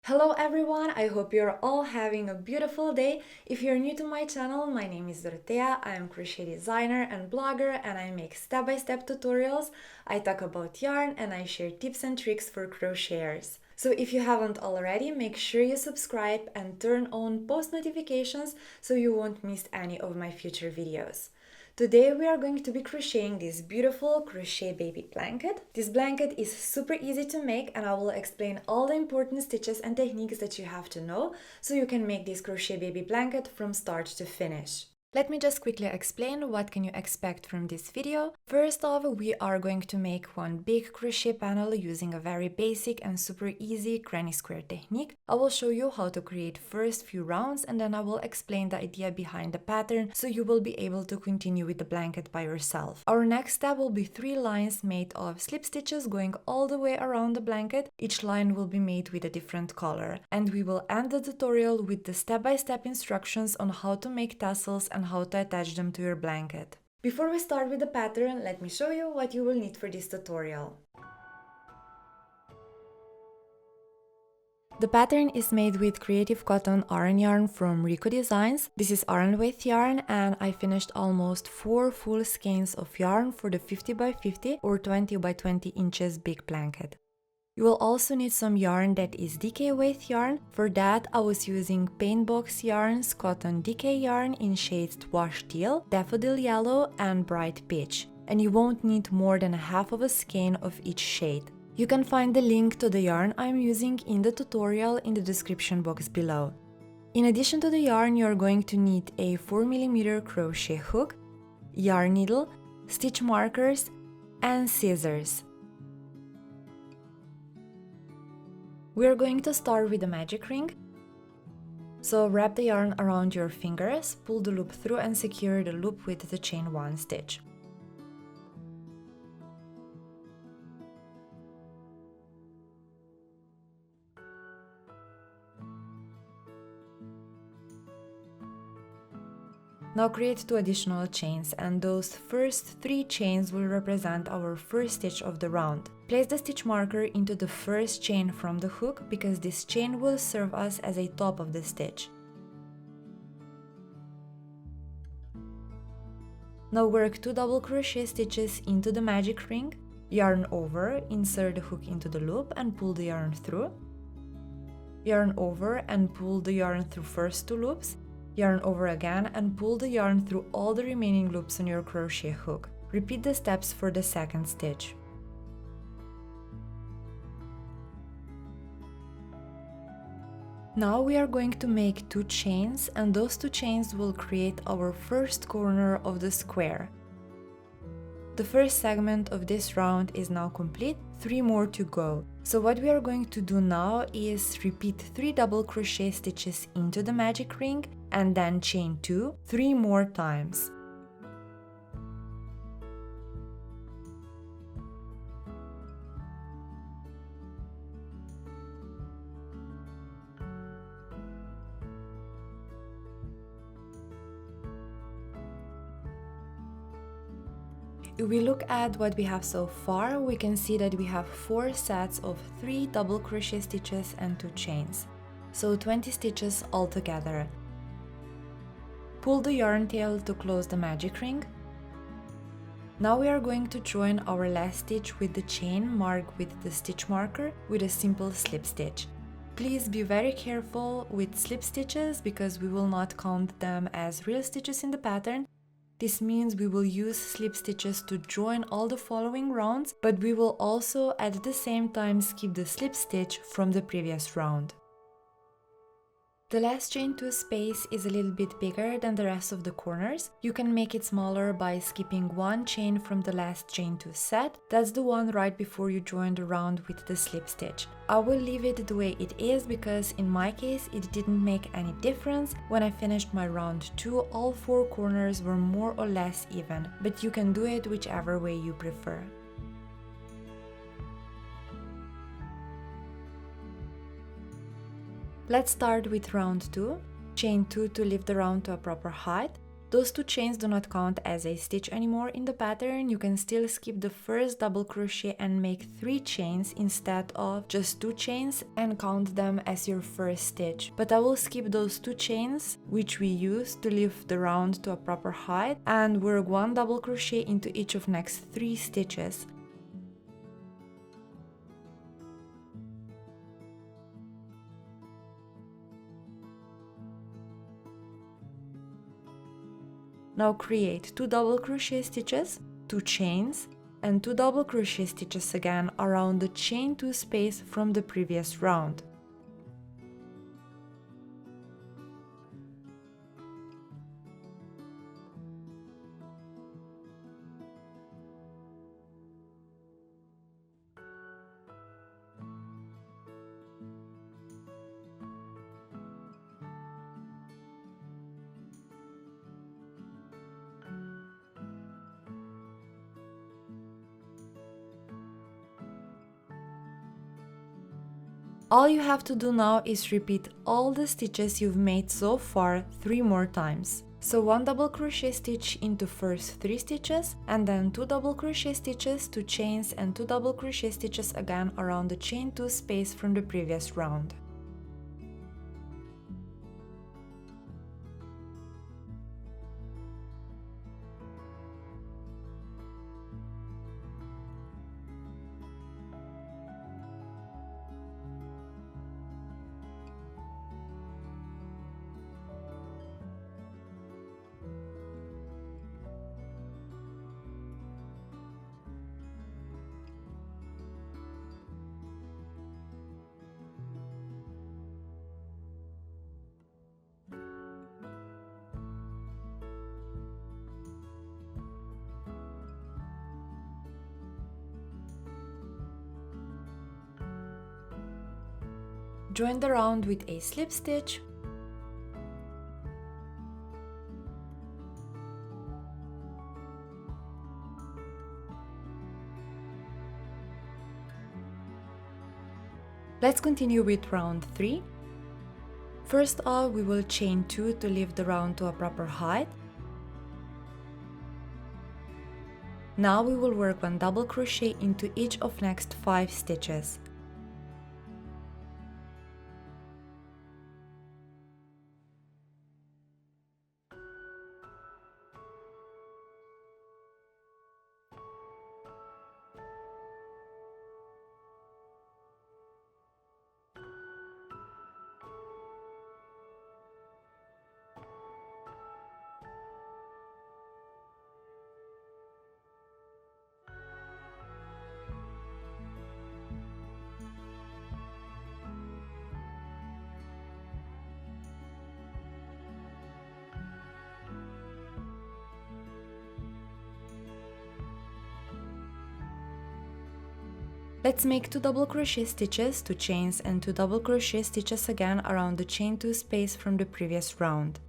Hello everyone, I hope you're all having a beautiful day. If you're new to my channel, my name is Dorotea, I am crochet designer and blogger and I make step-by-step tutorials. I talk about yarn and I share tips and tricks for crocheters. So if you haven't already, make sure you subscribe and turn on post notifications so you won't miss any of my future videos. Today we are going to be crocheting this beautiful crochet baby blanket. This blanket is super easy to make and I will explain all the important stitches and techniques that you have to know so you can make this crochet baby blanket from start to finish. Let me just quickly explain what can you expect from this video. First off, we are going to make one big crochet panel using a very basic and super easy granny square technique. I will show you how to create first few rounds and then I will explain the idea behind the pattern so you will be able to continue with the blanket by yourself. Our next step will be 3 lines made of slip stitches going all the way around the blanket. Each line will be made with a different color. And we will end the tutorial with the step-by-step instructions on how to make tassels and how to attach them to your blanket. Before we start with the pattern, let me show you what you will need for this tutorial. The pattern is made with Creative Cotton Aran yarn from Rico Designs. This is Aran weight yarn and I finished almost 4 full skeins of yarn for the 50 by 50 or 20 by 20 inches big blanket. You will also need some yarn that is DK weight yarn. For that, I was using Paint Box Yarns Cotton DK yarn in shades Wash Teal, Daffodil Yellow and Bright Peach. And you won't need more than half of a skein of each shade. You can find the link to the yarn I'm using in the tutorial in the description box below. In addition to the yarn, you're going to need a 4mm crochet hook, yarn needle, stitch markers, and scissors. We are going to start with the magic ring. So wrap the yarn around your fingers, pull the loop through and secure the loop with the chain 1 stitch. Now create 2 additional chains and those first 3 chains will represent our first stitch of the round. Place the stitch marker into the first chain from the hook because this chain will serve us as a top of the stitch. Now work 2 double crochet stitches into the magic ring, yarn over, insert the hook into the loop and pull the yarn through, yarn over and pull the yarn through first 2 loops, yarn over again and pull the yarn through all the remaining loops on your crochet hook. Repeat the steps for the second stitch. Now we are going to make 2 chains and those 2 chains will create our first corner of the square. The first segment of this round is now complete, 3 more to go. So what we are going to do now is repeat 3 double crochet stitches into the magic ring and then chain 2 3 more times. If we look at what we have so far, we can see that we have 4 sets of 3 double crochet stitches and 2 chains. So 20 stitches altogether. Pull the yarn tail to close the magic ring. Now we are going to join our last stitch with the chain marked with the stitch marker with a simple slip stitch. Please be very careful with slip stitches because we will not count them as real stitches in the pattern. This means we will use slip stitches to join all the following rounds, but we will also at the same time skip the slip stitch from the previous round. The last chain 2 space is a little bit bigger than the rest of the corners. You can make it smaller by skipping 1 chain from the last chain 2 set. That's the one right before you join the round with the slip stitch. I will leave it the way it is because in my case it didn't make any difference. When I finished my round 2, all 4 corners were more or less even, but you can do it whichever way you prefer. Let's start with round 2. Chain 2 to lift the round to a proper height. Those 2 chains do not count as a stitch anymore in the pattern. You can still skip the first double crochet and make 3 chains instead of just 2 chains and count them as your first stitch. But I will skip those 2 chains which we use to lift the round to a proper height and work 1 double crochet into each of next 3 stitches. Now create 2 double crochet stitches, 2 chains, and 2 double crochet stitches again around the chain 2 space from the previous round. All you have to do now is repeat all the stitches you've made so far 3 more times. So 1 double crochet stitch into first 3 stitches, and then 2 double crochet stitches, 2 chains, and 2 double crochet stitches again around the chain 2 space from the previous round. Join the round with a slip stitch, let's continue with round 3. First off, we will chain 2 to lift the round to a proper height. Now we will work 1 double crochet into each of next 5 stitches. Let's make 2 double crochet stitches, 2 chains, and 2 double crochet stitches again around the chain 2 space from the previous round.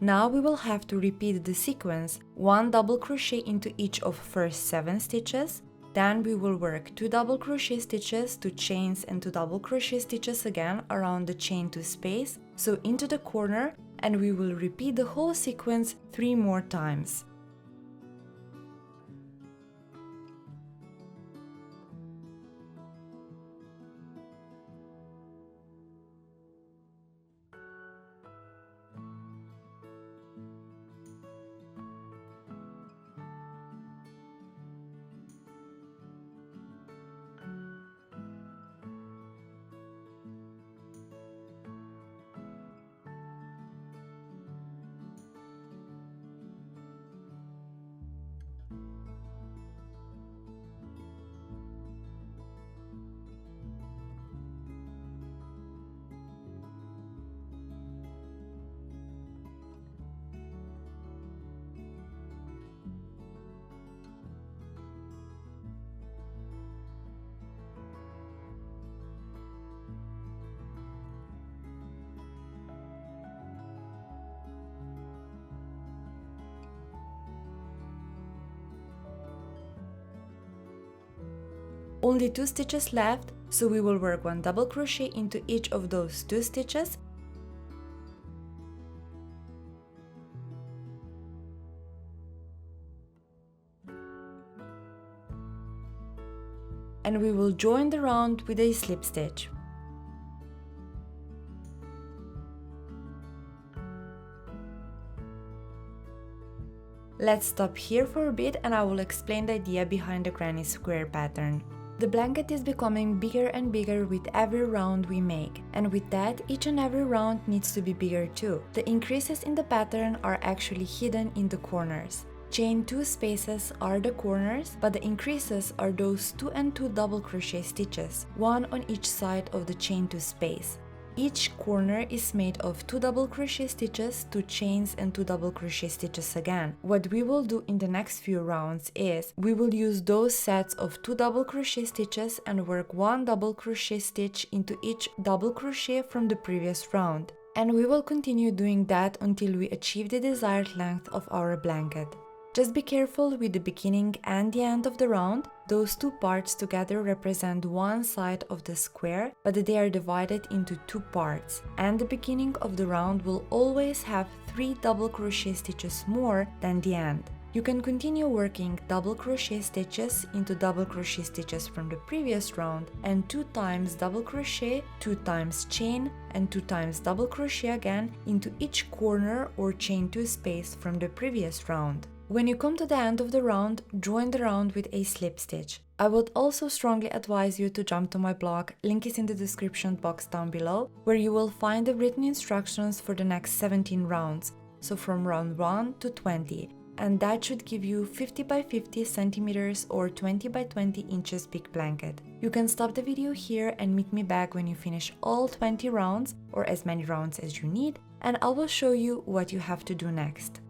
Now we will have to repeat the sequence, 1 double crochet into each of first 7 stitches, then we will work 2 double crochet stitches, 2 chains, and 2 double crochet stitches again around the chain 2 space, so into the corner, and we will repeat the whole sequence 3 more times. only 2 stitches left, so we will work 1 double crochet into each of those 2 stitches. And we will join the round with a slip stitch. Let's stop here for a bit and I will explain the idea behind the granny square pattern. The blanket is becoming bigger and bigger with every round we make, and with that, each and every round needs to be bigger too. The increases in the pattern are actually hidden in the corners. Chain 2 spaces are the corners, but the increases are those 2 and 2 double crochet stitches, one on each side of the chain 2 space. Each corner is made of 2 double crochet stitches, 2 chains and 2 double crochet stitches again. What we will do in the next few rounds is, we will use those sets of 2 double crochet stitches and work 1 double crochet stitch into each double crochet from the previous round. And we will continue doing that until we achieve the desired length of our blanket. Just be careful with the beginning and the end of the round. Those 2 parts together represent one side of the square, but they are divided into 2 parts, and the beginning of the round will always have 3 double crochet stitches more than the end. You can continue working double crochet stitches into double crochet stitches from the previous round, and 2 times double crochet, 2 times chain, and 2 times double crochet again into each corner or chain 2 space from the previous round. When you come to the end of the round, join the round with a slip stitch. I would also strongly advise you to jump to my blog, link is in the description box down below, where you will find the written instructions for the next 17 rounds, so from round 1 to 20, and that should give you 50 by 50 centimeters or 20 by 20 inches big blanket. You can stop the video here and meet me back when you finish all 20 rounds, or as many rounds as you need, and I will show you what you have to do next.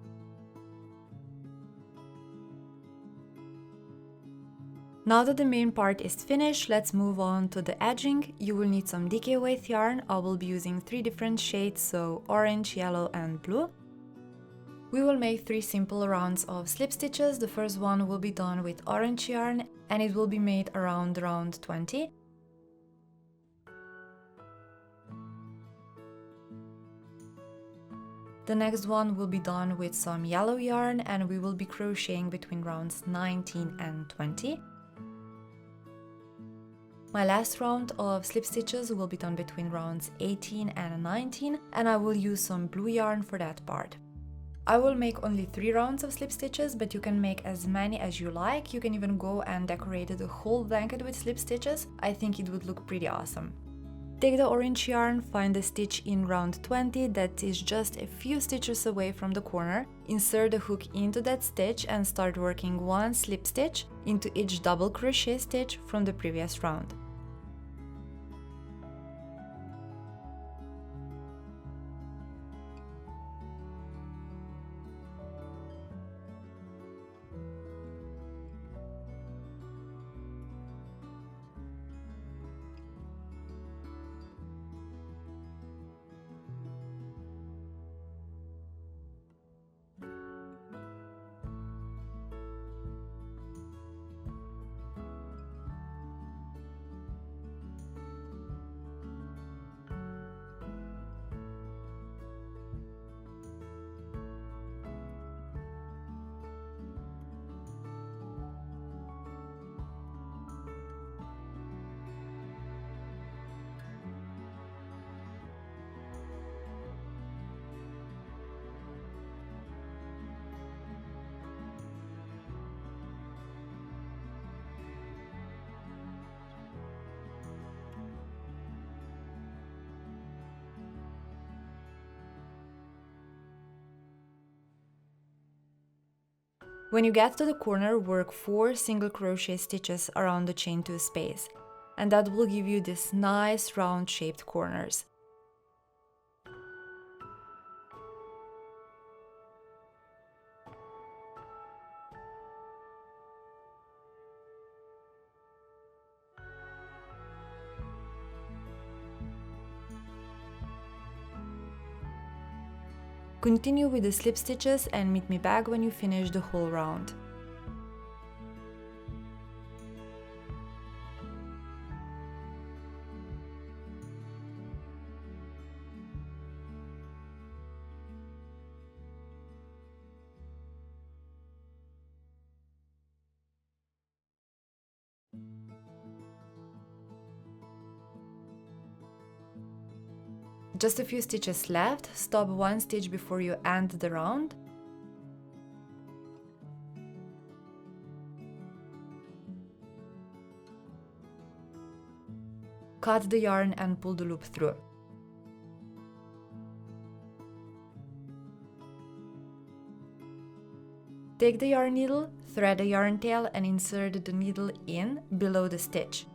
Now that the main part is finished, let's move on to the edging. You will need some DK weight yarn. I will be using 3 different shades, so orange, yellow and blue. We will make 3 simple rounds of slip stitches. The first one will be done with orange yarn and it will be made around round 20. The next one will be done with some yellow yarn and we will be crocheting between rounds 19 and 20. My last round of slip stitches will be done between rounds 18 and 19 and I will use some blue yarn for that part. I will make only 3 rounds of slip stitches, but you can make as many as you like. You can even go and decorate the whole blanket with slip stitches. I think it would look pretty awesome. Take the orange yarn, find the stitch in round 20 that is just a few stitches away from the corner, insert the hook into that stitch and start working 1 slip stitch into each double crochet stitch from the previous round. When you get to the corner, work 4 single crochet stitches around the chain 2 space, and that will give you this nice round shaped corners. Continue with the slip stitches and meet me back when you finish the whole round. just a few stitches left, stop one stitch before you end the round. Cut the yarn and pull the loop through. Take the yarn needle, thread the yarn tail and insert the needle in below the stitch.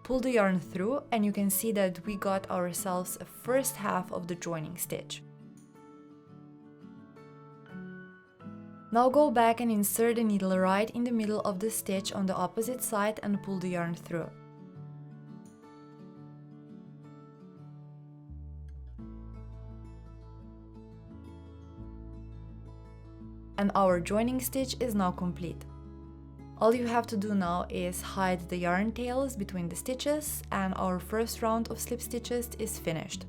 Pull the yarn through and you can see that we got ourselves a first half of the joining stitch. Now go back and insert the needle right in the middle of the stitch on the opposite side and pull the yarn through. And our joining stitch is now complete. All you have to do now is hide the yarn tails between the stitches and our first round of slip stitches is finished.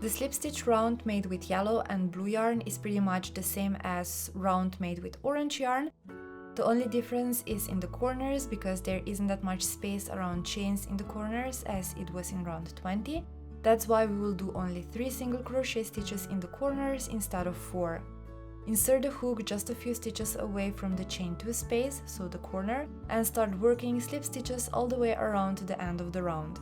The slip stitch round made with yellow and blue yarn is pretty much the same as round made with orange yarn. The only difference is in the corners because there isn't that much space around chains in the corners as it was in round 20. That's why we will do only 3 single crochet stitches in the corners instead of 4. Insert the hook just a few stitches away from the chain 2 space, so the corner, and start working slip stitches all the way around to the end of the round.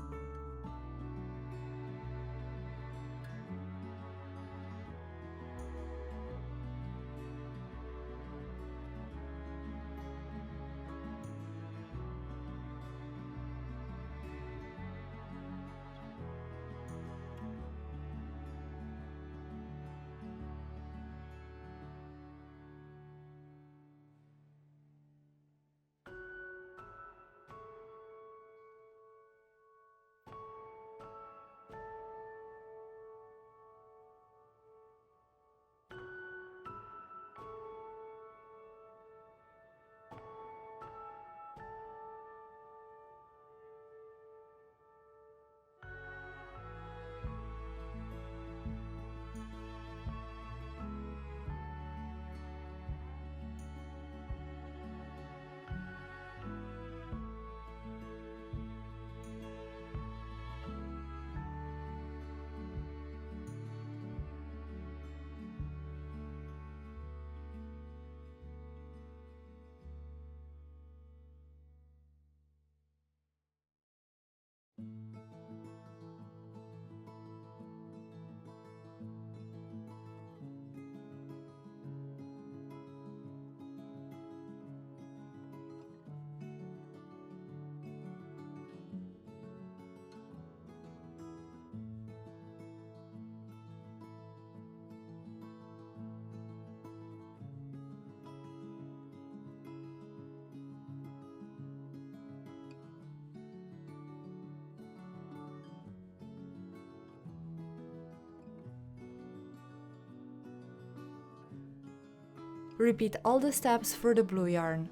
Repeat all the steps for the blue yarn.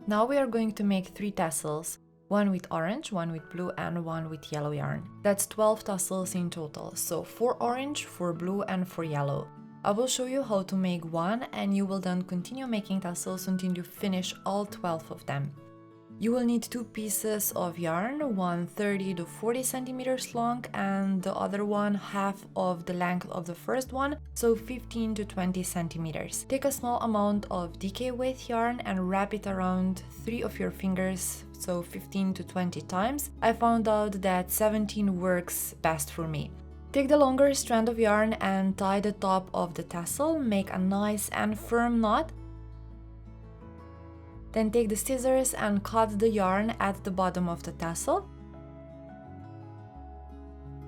Now we are going to make 3 tassels, one with orange, one with blue and one with yellow yarn. That's 12 tassels in total, so 4 orange, 4 blue and 4 yellow. I will show you how to make one and you will then continue making tassels until you finish all 12 of them. You will need 2 pieces of yarn, one 30 to 40 centimeters long and the other one half of the length of the first one, so 15 to 20 centimeters. Take a small amount of DK weight yarn and wrap it around 3 of your fingers, so 15 to 20 times. I found out that 17 works best for me. Take the longer strand of yarn and tie the top of the tassel, make a nice and firm knot. Then take the scissors and cut the yarn at the bottom of the tassel.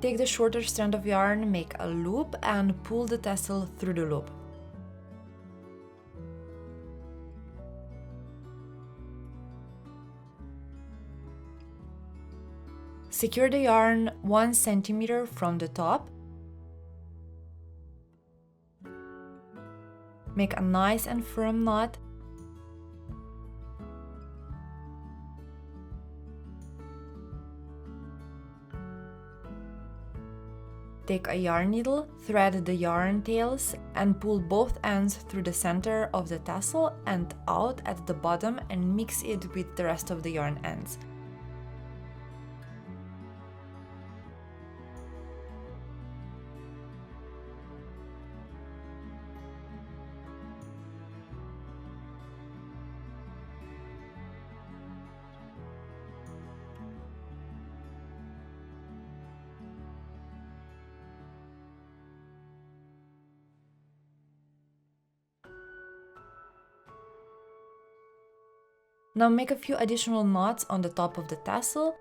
Take the shorter strand of yarn, make a loop and pull the tassel through the loop. Secure the yarn 1 centimeter from the top. Make a nice and firm knot. Take a yarn needle, thread the yarn tails, and pull both ends through the center of the tassel and out at the bottom and mix it with the rest of the yarn ends. Now make a few additional knots on the top of the tassel.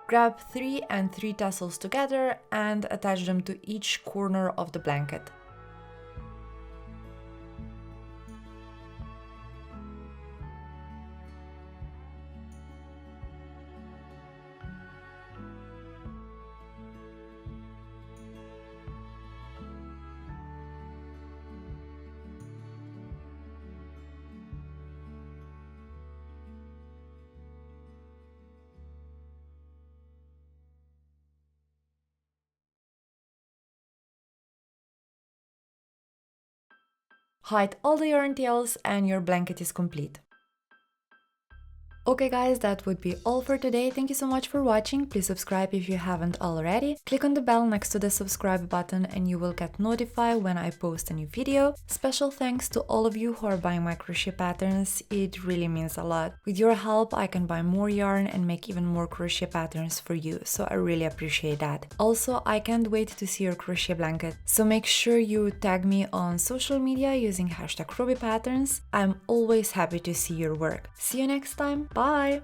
Grab 3 and 3 tassels together and attach them to each corner of the blanket. Hide all the yarn tails and your blanket is complete. Okay guys, that would be all for today. Thank you so much for watching. Please subscribe if you haven't already. Click on the bell next to the subscribe button and you will get notified when I post a new video. Special thanks to all of you who are buying my crochet patterns. It really means a lot. With your help, I can buy more yarn and make even more crochet patterns for you, so I really appreciate that. Also, I can't wait to see your crochet blanket, so make sure you tag me on social media using #crobypatterns. I'm always happy to see your work. See you next time. Bye!